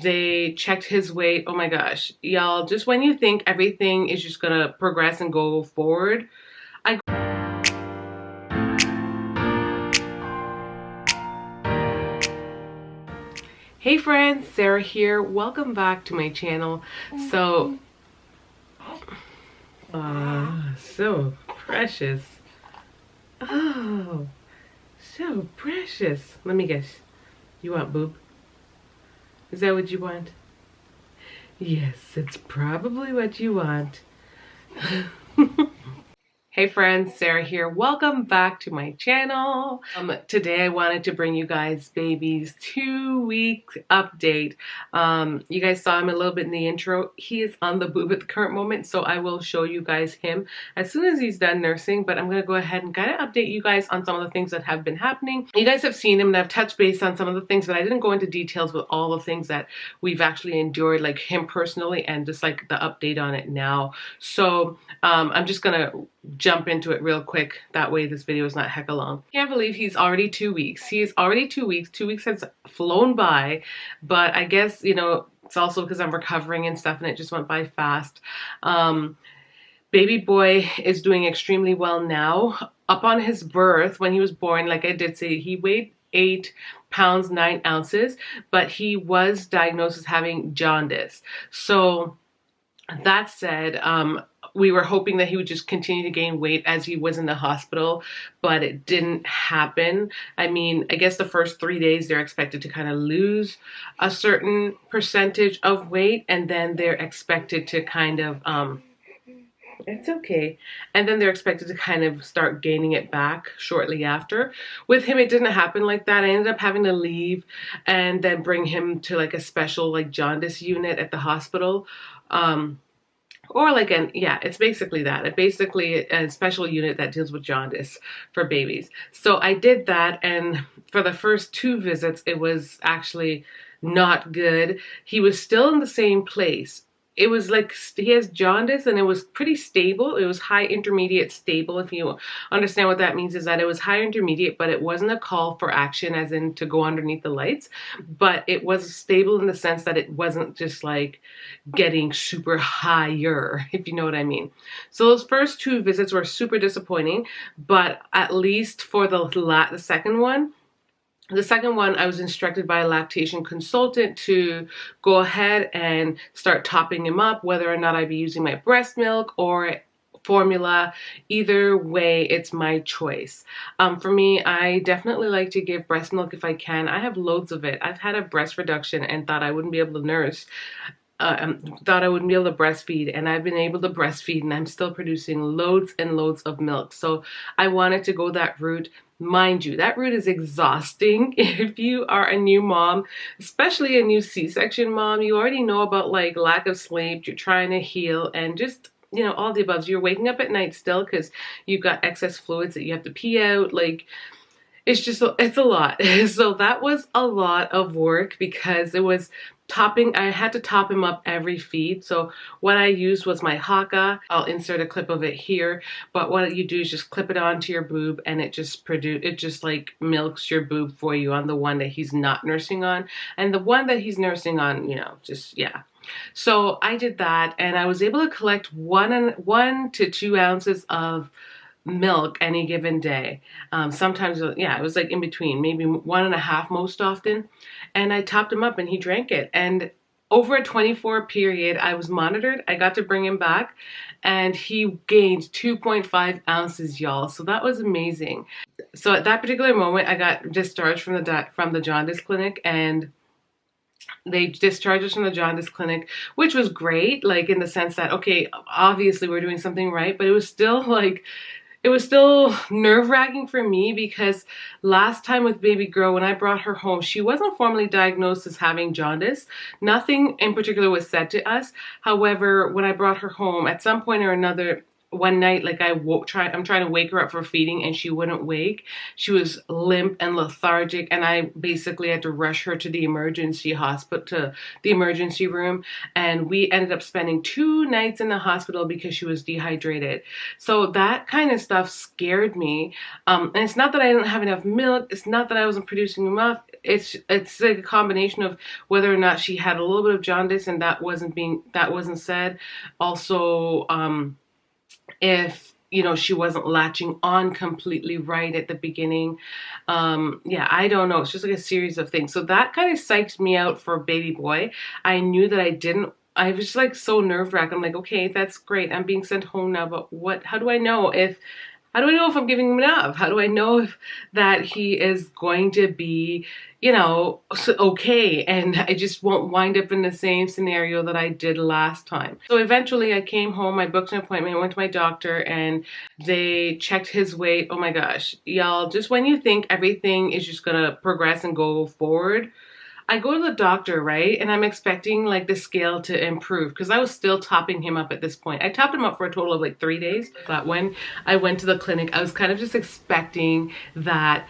They checked his weight. Oh my gosh, y'all, just when you think everything is just gonna progress and go forward, Hey friends, Sarah here. Welcome back to my channel. So precious. Oh, so precious. Let me guess. You want boob? Is that what you want? Yes, it's probably what you want. Hey friends, Sarah here. Welcome back to my channel. Today I wanted to bring you guys baby's 2-week update. You guys saw him a little bit in the intro. He is on the boob at the current moment, so I will show you guys him as soon as he's done nursing, but I'm going to go ahead and kind of update you guys on some of the things that have been happening. You guys have seen him and I've touched base on some of the things, but I didn't go into details with all the things that we've actually endured, like him personally and just like the update on it now. So I'm just going to jump into it real quick. That way this video is not heck long. Can't believe he's already 2 weeks. He is already 2 weeks. 2 weeks has flown by, but I guess, you know, it's also because I'm recovering and stuff and it just went by fast. Baby boy is doing extremely well now. Upon his birth, when he was born, like I did say, he weighed 8 pounds 9 ounces, but he was diagnosed as having jaundice. So that said, we were hoping that he would just continue to gain weight as he was in the hospital, but it didn't happen. I mean, I guess the first 3 days they're expected to kind of lose a certain percentage of weight, and then they're expected to kind of, it's okay. And then they're expected to kind of start gaining it back shortly after. With him, it didn't happen like that. I ended up having to leave and then bring him to like a special like jaundice unit at the hospital. Or like it's basically that. It's basically a special unit that deals with jaundice for babies. So I did that, and for the first 2 visits, it was actually not good. He was still in the same place. It was like he has jaundice and it was pretty stable. It was high intermediate stable. If you understand what that means, is that it was high intermediate, but it wasn't a call for action as in to go underneath the lights, but it was stable in the sense that it wasn't just like getting super higher, if you know what I mean. So those first 2 visits were super disappointing, but at least for the second one, I was instructed by a lactation consultant to go ahead and start topping him up, whether or not I be using my breast milk or formula. Either way, it's my choice. For me, I definitely like to give breast milk if I can. I have loads of it. I've had a breast reduction and thought I wouldn't be able to nurse. Thought I wouldn't be able to breastfeed, and I've been able to breastfeed, and I'm still producing loads and loads of milk. So I wanted to go that route. Mind you, that route is exhausting. If you are a new mom, especially a new C-section mom, you already know about like lack of sleep, you're trying to heal, and just, you know, all the above. You're waking up at night still because you've got excess fluids that you have to pee out. Like, it's a lot. So that was a lot of work because it was topping. I had to top him up every feed. So what I used was my Haka. I'll insert a clip of it here, but what you do is just clip it onto your boob, and it just like milks your boob for you on the one that he's not nursing on, and the one that he's nursing on, you know, just, yeah. So I did that, and I was able to collect 1 to 2 ounces of milk any given day. Sometimes, yeah, it was like in between, maybe 1.5 most often. And I topped him up and he drank it. And over a 24 period, I was monitored. I got to bring him back and he gained 2.5 ounces, y'all. So that was amazing. So at that particular moment, I got discharged from the jaundice clinic, and they discharged us from the jaundice clinic, which was great, like in the sense that, okay, obviously we're doing something right, but it was still like, it was still nerve-wracking for me because last time with baby girl, when I brought her home, she wasn't formally diagnosed as having jaundice. Nothing in particular was said to us. However, when I brought her home, at some point or another, one night, like I'm trying to wake her up for feeding and she wouldn't wake. She was limp and lethargic, and I basically had to rush her to the emergency hospital, to the emergency room, and we ended up spending 2 nights in the hospital because she was dehydrated. So that kind of stuff scared me. And it's not that I didn't have enough milk, it's not that I wasn't producing enough, it's like a combination of whether or not she had a little bit of jaundice and that wasn't said. Also, if she wasn't latching on completely right at the beginning. Yeah, I don't know. It's just like a series of things. So that kind of psyched me out for baby boy. I knew that I was like so nerve-wracked. I'm like, okay, that's great. I'm being sent home now, but how do I know if I'm giving him enough? How do I know if that he is going to be, okay, and I just won't wind up in the same scenario that I did last time? So eventually I came home, I booked an appointment, I went to my doctor, and they checked his weight. Oh my gosh, y'all, just when you think everything is just gonna progress and go forward, I go to the doctor, right? And I'm expecting like the scale to improve because I was still topping him up at this point. I topped him up for a total of like 3 days. But when I went to the clinic, I was kind of just expecting that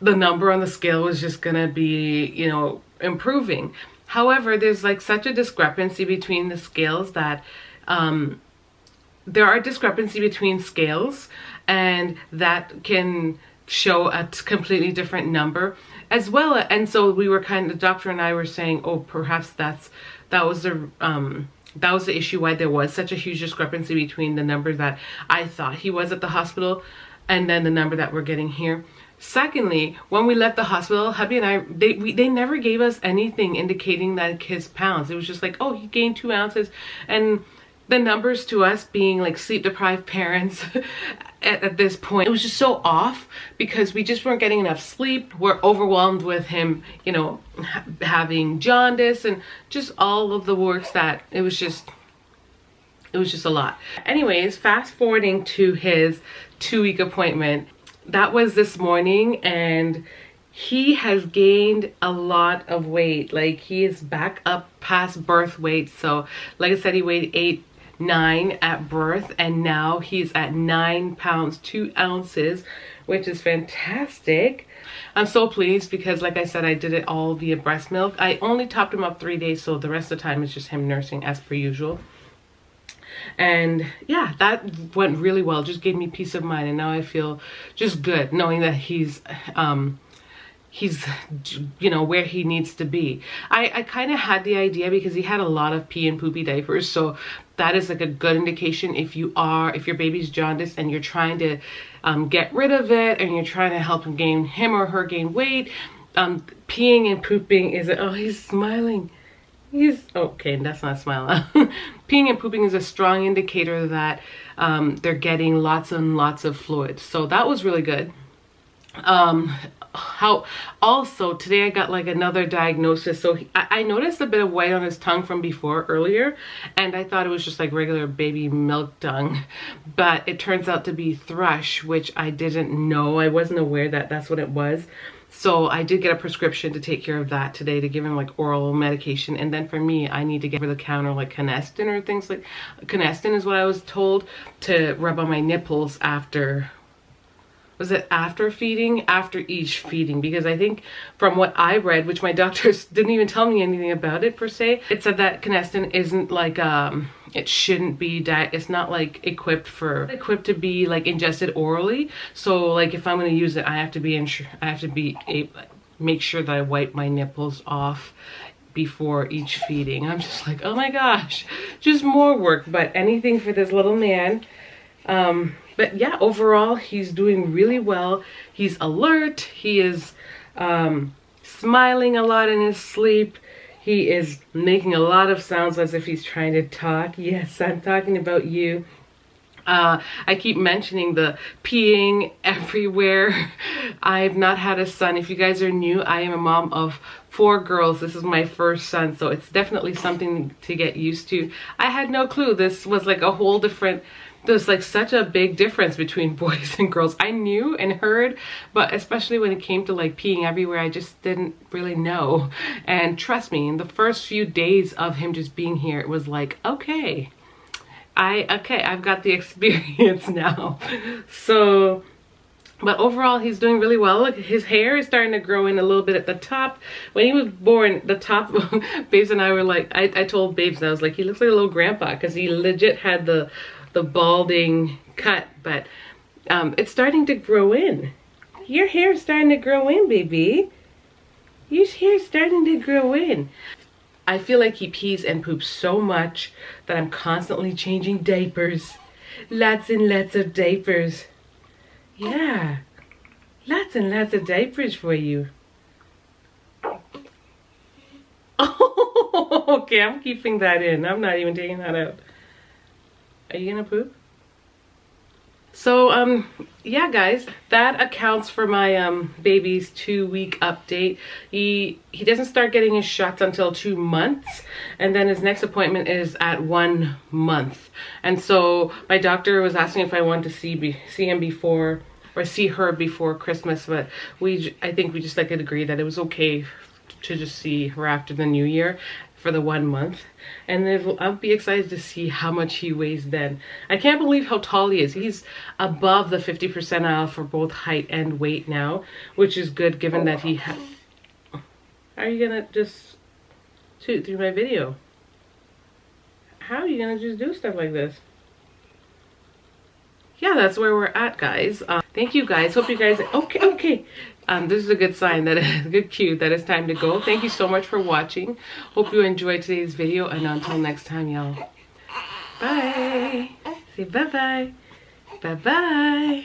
the number on the scale was just gonna be, improving. However, there's like such a discrepancy between the scales that there are discrepancy between scales, and that can show a completely different number as well. And so the doctor and I were saying, oh, perhaps that was the issue, why there was such a huge discrepancy between the number that I thought he was at the hospital and then the number that we're getting here. Secondly, when we left the hospital, hubby and I, they never gave us anything indicating that his pounds. It was just like, oh, he gained 2 ounces. And the numbers to us, being like sleep deprived parents at this point, it was just so off because we just weren't getting enough sleep. We're overwhelmed with him, having jaundice and just all of the works that it was just a lot. Anyways, fast forwarding to his 2-week appointment, that was this morning, and he has gained a lot of weight. Like, he is back up past birth weight. So like I said, he weighed 8'9" at birth, and now he's at 9 pounds 2 ounces, which is fantastic. I'm so pleased because, like I said, I did it all via breast milk. I only topped him up 3 days, so the rest of the time is just him nursing as per usual. And yeah, that went really well. Just gave me peace of mind, and now I feel just good knowing that he's where he needs to be. I kind of had the idea because he had a lot of pee and poopy diapers, so that is like a good indication if your baby's jaundice and you're trying to get rid of it, and you're trying to help him or her gain weight. Peeing and pooping is oh, he's smiling. He's okay, that's not smiling. Peeing and pooping is a strong indicator that they're getting lots and lots of fluid. So that was really good. Also today I got like another diagnosis. So I noticed a bit of white on his tongue from earlier, and I thought it was just like regular baby milk tongue, but it turns out to be thrush, which I didn't know. I wasn't aware that that's what it was. So I did get a prescription to take care of that today, to give him like oral medication. And then for me, I need to get over the counter like Canestin or things like Canestin is what I was told, to rub on my nipples after, was it after feeding? After each feeding, because I think from what I read, which my doctors didn't even tell me anything about it per se, it said that Canestin isn't like it shouldn't be it's not like equipped to be like ingested orally. So like if I'm going to use it, I have to make sure that I wipe my nipples off before each feeding. I'm just like, oh my gosh, just more work, but anything for this little man. But yeah, overall, he's doing really well. He's alert. He is smiling a lot in his sleep. He is making a lot of sounds as if he's trying to talk. Yes, I'm talking about you. I keep mentioning the peeing everywhere. I've not had a son. If you guys are new, I am a mom of 4 girls. This is my first son, so it's definitely something to get used to. I had no clue. This was like a whole different... There's like such a big difference between boys and girls. I knew and heard, but especially when it came to like peeing everywhere, I just didn't really know. And trust me, in the first few days of him just being here, it was like, okay, I've got the experience now. So, but overall, he's doing really well. Look, his hair is starting to grow in a little bit at the top. When he was born, the top, Babes and I were like, I told Babes, I was like, he looks like a little grandpa, because he legit had the balding cut, but it's starting to grow in. Your hair's starting to grow in, baby. Your hair's starting to grow in. I feel like he pees and poops so much that I'm constantly changing diapers. Lots and lots of diapers. Yeah, lots and lots of diapers for you. Oh, okay, I'm keeping that in. I'm not even taking that out. Are you gonna poop? So, yeah, guys, that accounts for my baby's 2-week update. He doesn't start getting his shots until 2 months, and then his next appointment is at 1 month. And so my doctor was asking if I wanted to see him before, or see her before Christmas, but I think we just like had agreed that it was okay to just see her after the new year for the 1 month. And then I'll be excited to see how much he weighs then. I can't believe how tall he is. He's above the 50 percentile for both height and weight now, which is good given that he has... Are you gonna just shoot through my video? How are you gonna just do stuff like this? Yeah, that's where we're at, guys. Thank you, guys. Hope you guys... Okay. This is a good sign, that a good cue that it's time to go. Thank you so much for watching. Hope you enjoyed today's video, and until next time, y'all. Bye. Say bye-bye. Bye-bye.